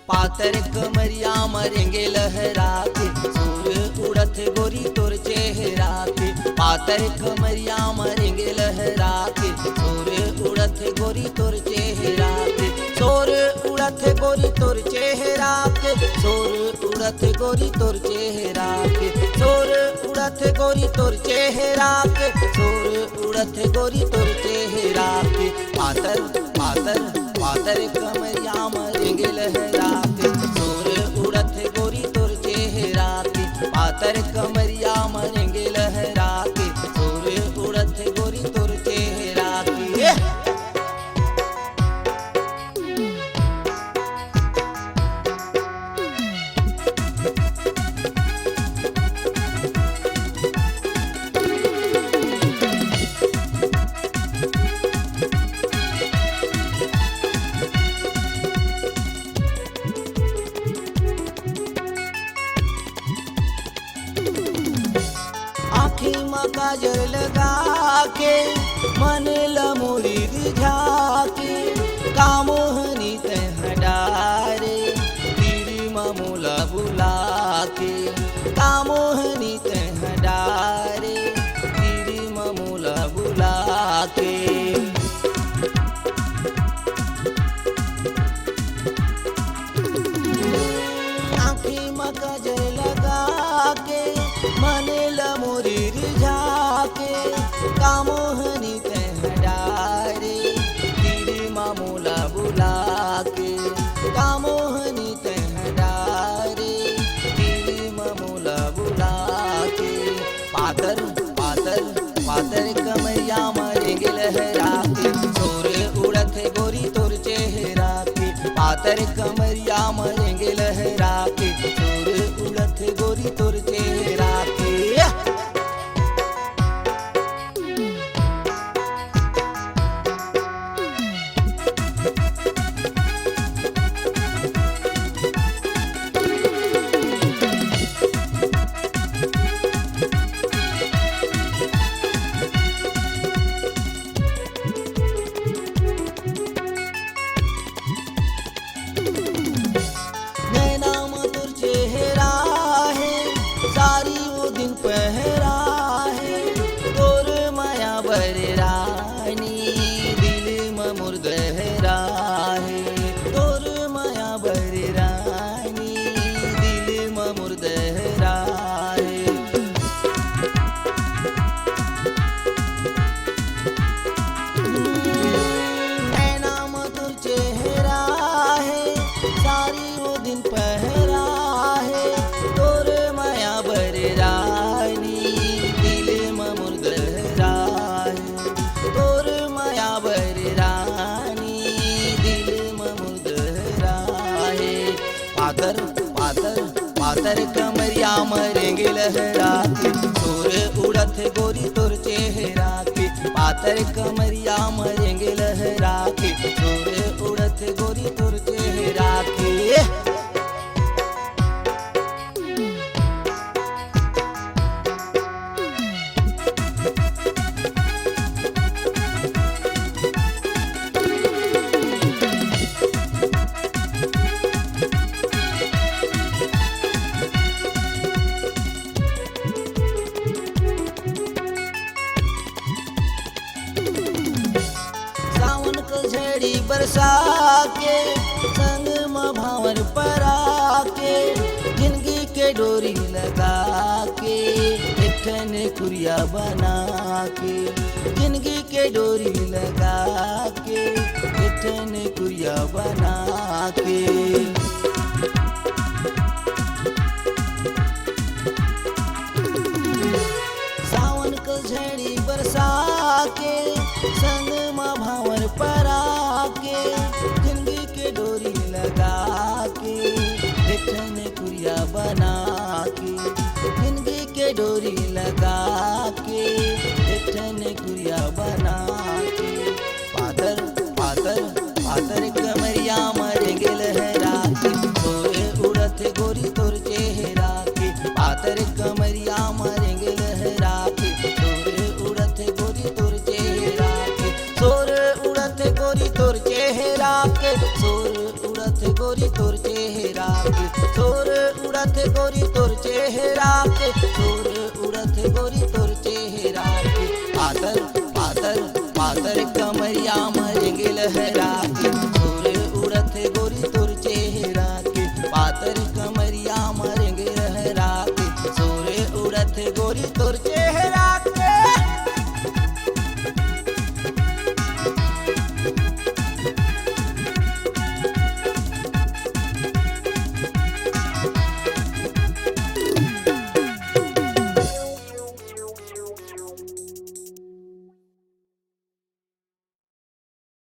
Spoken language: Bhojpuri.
पातर कमरिया मरेंगे लहरा के, सूर उड़त गोरी तोर चेहरा के। पातर कमरिया मरेंगे लहरा के, सूर उड़त गोरी तोर चेहरा के। सूर उड़त गोरी तोर चेहरा के, सूर उड़त गोरी तोर चेहरा के। सूर उड़त गोरी तोर चेहरा के, सूर उड़त गोरी तोर चेहरा के। पातर पातर पातर कमरिया मरेंगे लहरा के, सूर उड़त गोरी तोर चेहरा के। पातर कमरिया मरेंगे लहरा के, सूर उड़त गोरी तोर चेहरा के। आँखी में काजल लगा के, मन लमोरी झाके। कामोहनी तह डारे, तेरी ममूला बुला के। कामोहनी तह डारे, तेरी ममूला बुला के। आँखी में काजल लगा के, मन लमोरी रिझाके। कामोहनी तह डारे, तेरी मामूला बुला के। कामोहनी तह डारे, तेरी मामूला बुला के। पातर पातर पातर कमरिया मरेंगे लहरा के, सूर उड़त गोरी तोर चेहरा के। पातर कमरिया मरेंगे लहरा के, सूर उड़त गोरी तोर चेहरा के। नैना मधुर चेहरा है, सारी वो दिन पहरा है। तोर माया बर रानी, दिल में मुर्दहरा है। तोर माया बर रानी, दिल में मुर्दहरा है। नैना मधुर चेहरा है, सारी वो दिन पहरा है। तोर माया बर रानी, दिल में मुर्दहरा है। तोर माया बर रानी, दिल में मुर्दहरा है। पातर पातर पातर कमरिया मरेंगे लहरा के, सूर उड़त गोरी तोर चेहरा के। पातर कमरिया मरेंगे लहरा के, सूर उड़त गोरी तोर चेहरा के। सावन को झड़ी बरसा के, संग में भावर परा के। जिंदगी के डोरी लगा के, इठन कुरिया बना के। जिंदगी के डोरी लगा के, इठन कुरिया बना के। सावन को झड़ी बरसा के, संग में भावर परा के। जिंदगी के डोरी लगा के, देखने कुरिया बना के। जिंदगी के डोरी के सुर उड़त गोरी तोर चेहरा के सुर उड़त गोरी तोर चेहरा के पातर पातर पातर कमरिया मरेंगे लहरा के सुर उड़त गोरी तोर चेहरा के पातर कमरिया मरेंगे लहरा के सुर उड़त गोरी तोर